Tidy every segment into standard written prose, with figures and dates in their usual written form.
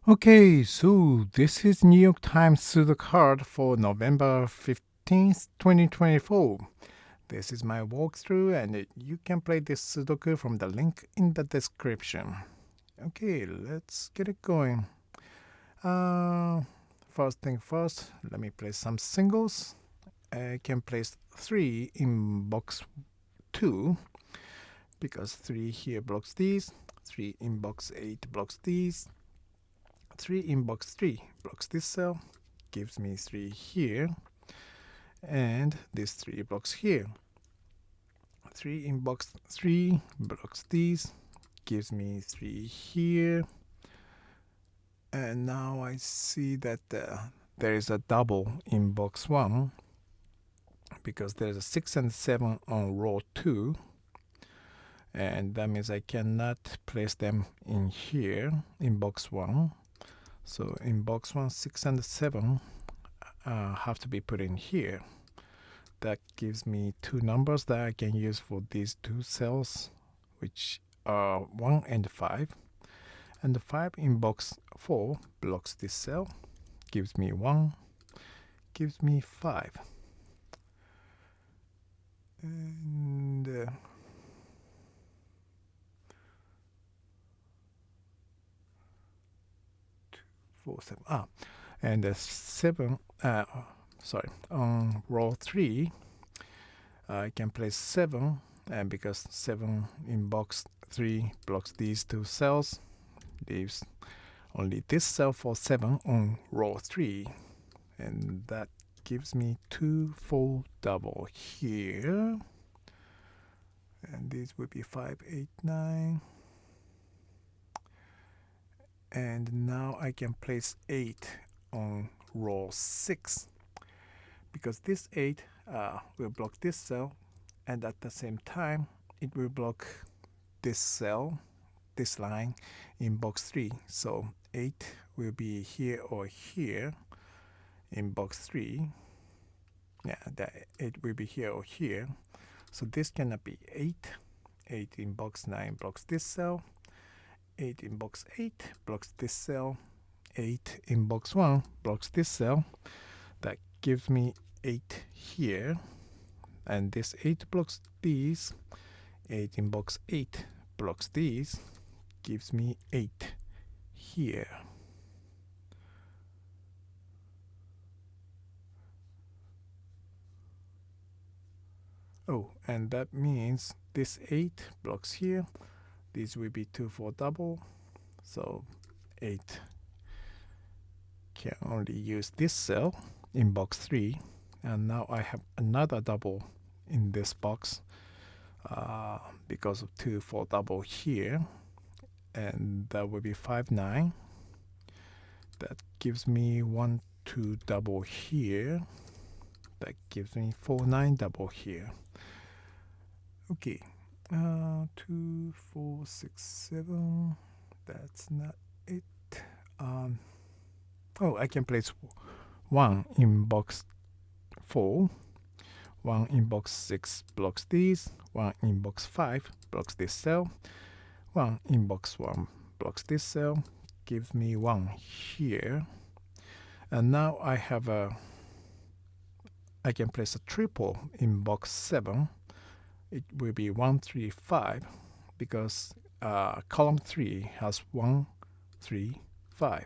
Okay, so this is New York Times Sudoku card for November 15th, 2024. This is my walkthrough, and you can play this Sudoku from the link in the description. Okay, let's get it going. Uh, First thing first, let me place some singles. I can place 3 in box 2 because 3 here blocks these, 3 in box 8 blocks these, 3 in box 3 blocks this cell, gives me 3 here, and this 3 blocks here. 3 in box 3 blocks these, gives me 3 here, and now I see that there is a double in box 1 because there's a 6 and 7 on row 2, and that means I cannot place them in here in box 1. So in box 1, 6 and 7 have to be put in here. That gives me 2 numbers that I can use for these 2 cells, which are 1 and 5. And the 5 in box 4 blocks this cell, gives me 1, gives me 5. And 4, 7. And 7, on row 3, I can place 7, and because 7 in box 3 blocks these 2 cells, leaves only this cell for 7 on row 3, and that gives me 2 full double here, and these would be 5, 8, 9, and now I can place 8 on row 6 because this 8 will block this cell, and at the same time it will block this cell, this line in box 3. So 8 will be here or here in box 3. Yeah, that 8 will be here or here. So this cannot be 8. 8 in box 9 blocks this cell. 8 in box 8 blocks this cell. 8 in box 1 blocks this cell. That gives me 8 here. And this 8 blocks these. 8 in box 8 blocks these. Gives me 8 here. Oh, and that means this 8 blocks here. These will be 2 for double. So 8 can only use this cell in box 3. And now I have another double in this box because of 2 for double here. And that will be 5, 9. That gives me 1, 2 double here. That gives me 4, 9 double here. Okay. 2, 4, 6, 7. That's not it. I can place 1 in box 4. 1 in box 6 blocks these. 1 in box 5 blocks this cell. 1 in box 1 blocks this cell. Gives me 1 here. And now I can place a triple in box 7. It will be 1, 3, 5 because column 3 has 1, 3, 5.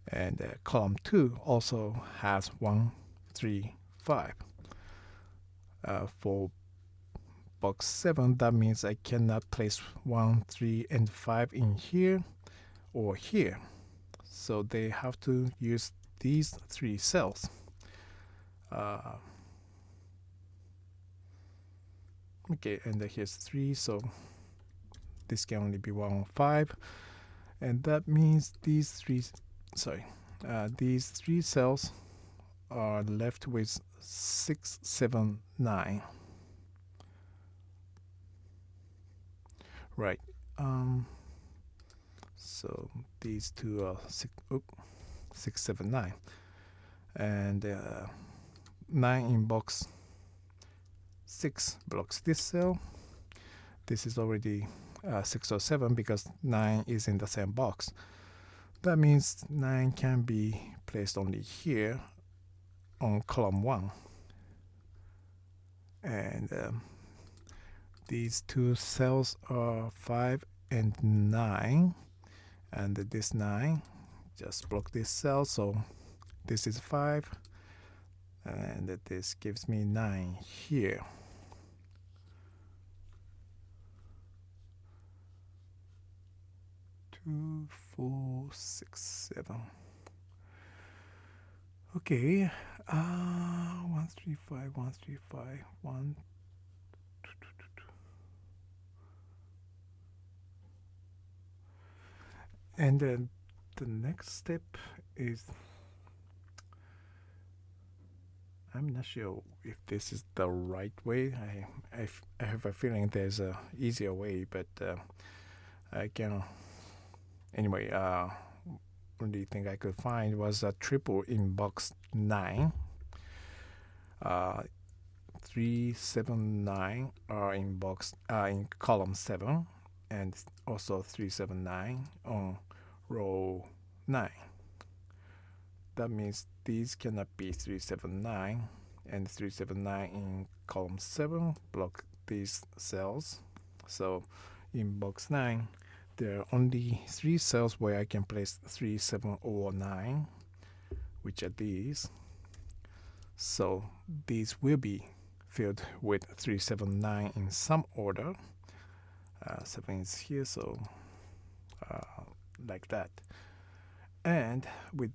And column 2 also has 1, 3, 5. For box 7, that means I cannot place 1, 3, and 5 in here or here. So they have to use these 3 cells. Okay, and here's 3, so this can only be 1 or 5. And that means these 3 cells are left with 6, 7, 9. Right. So these two are 6, 7, 9. And 9 in box 6 blocks this cell. This is already 6 or 7 because 9 is in the same box. That means 9 can be placed only here on column 1. And these two cells are 5 and 9. And this 9, just block this cell. So this is 5. And this gives me 9 here. Two, 4, 6, 7. Okay. 1, 3, 5, 1, 3, 5, 1. And then the next step is, I'm not sure if this is the right way. I have a feeling there's a easier way, but I can. Anyway, only thing I could find was a triple in box 9. 3, 7, 9 are in box in column 7, and also 3, 7, 9 on row 9. That means these cannot be 3, 7, 9, and 3, 7, 9 in column 7 block these cells. So in box 9, there are only 3 cells where I can place 3, 7, or 9, which are these. So these will be filled with 3, 7, 9 in some order. 7 is here, so like that. And with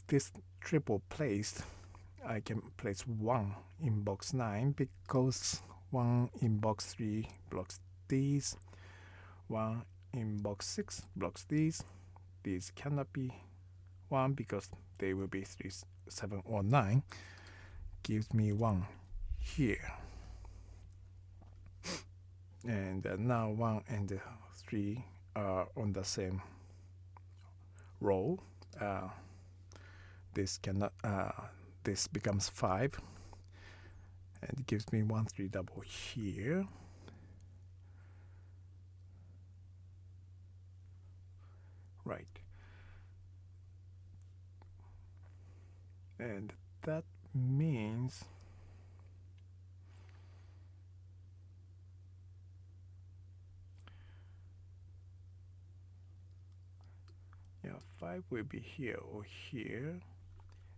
this triple placed, I can place 1 in box 9 because 1 in box 3 blocks these. 1 in box 6 blocks these. These cannot be 1 because they will be 3, 7, or 9. Gives me 1 here. And now 1 and 3 are on the same row. This cannot. This becomes 5, and it gives me 1, 3 double here. Right. And that means yeah, 5 will be here or here,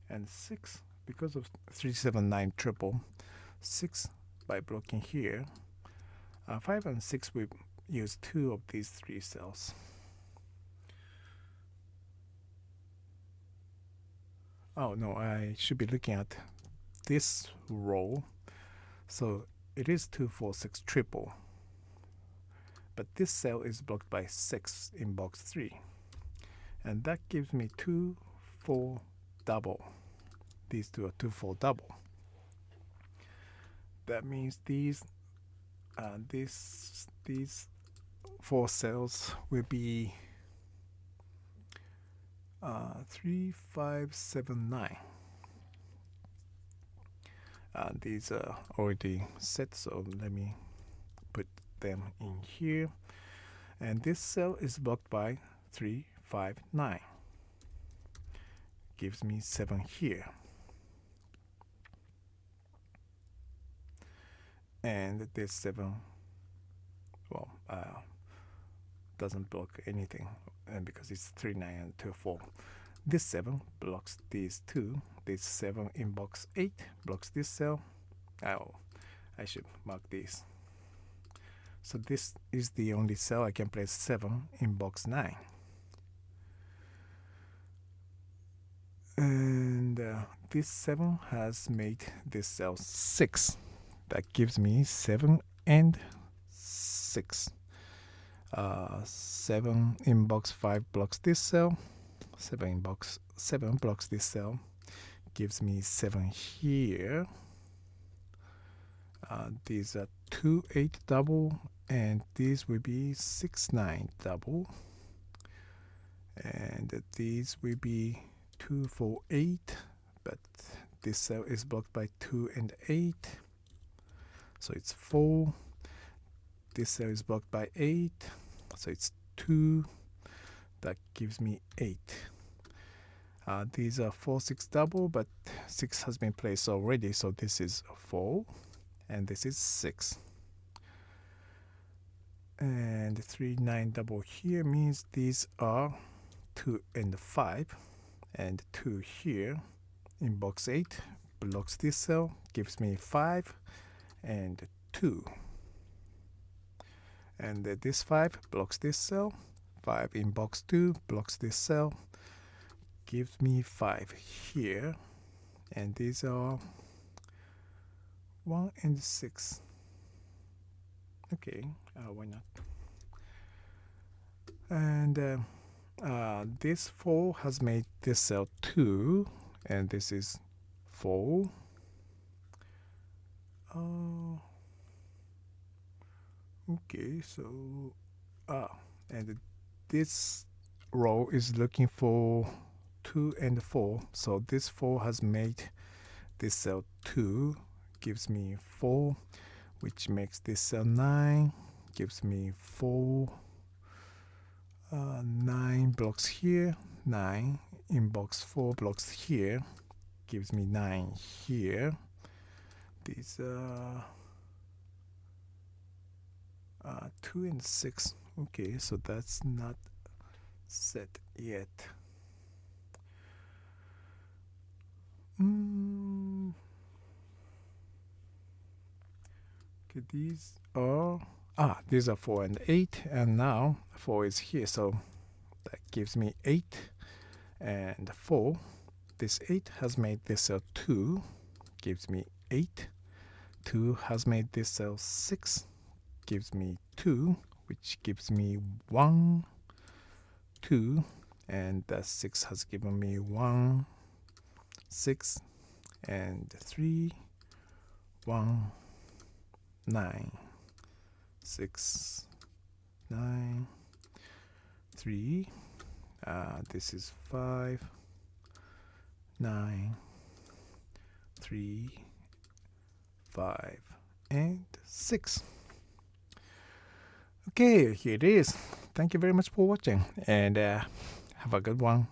and 6 because of 3, 7, 9 triple. 6 by blocking here. 5 and 6 will use 2 of these 3 cells. Oh no, I should be looking at this row. So it is 2, 4, 6 triple. But this cell is blocked by 6 in box 3. And that gives me 2, 4 double. These two are 2, 4 double. That means these 4 cells will be 3, 5, 7, 9. These are already set, so let me put them in here. And this cell is blocked by 3, 5, 9. Gives me 7 here. And this 7, well, doesn't block anything, and because it's 3, 9, and 2, 4. This 7 blocks these 2. This 7 in box 8 blocks this cell. Oh, I should mark this. So this is the only cell I can place 7 in box 9. And this 7 has made this cell 6. That gives me 7 and 6. 7 in box 5 blocks this cell. 7 in box 7 blocks this cell. Gives me 7 here. These are 2, 8 double, and these will be 6, 9 double. And these will be 2, 4, 8, but this cell is blocked by 2 and 8. So it's 4. This cell is blocked by 8, so it's 2. That gives me 8. These are 4, 6 double, but 6 has been placed already, so this is 4, and this is 6. And 3, 9 double here means these are 2 and 5, and 2 here in box 8 blocks this cell, gives me 5 and 2. And this 5 blocks this cell, 5 in box 2 blocks this cell, gives me 5 here, and these are 1 and 6. Okay, why not? And this 4 has made this cell 2, and this is 4. Okay, so and this row is looking for 2 and 4, so this 4 has made this cell 2, gives me 4, which makes this cell 9, gives me 4. 9 blocks here, 9 in box 4 blocks here, gives me 9 here. These 2 and 6. Okay, so that's not set yet. Okay, these are 4 and 8, and now 4 is here, so that gives me 8 and 4. This 8 has made this cell 2, gives me 8. 2 has made this cell 6, gives me 2, which gives me 1, 2, and that 6 has given me 1, 6, and 3, 1, 9, 6, 9, 3. This is 5, 9, 3, 5, and 6. Okay, here it is. Thank you very much for watching, and have a good one.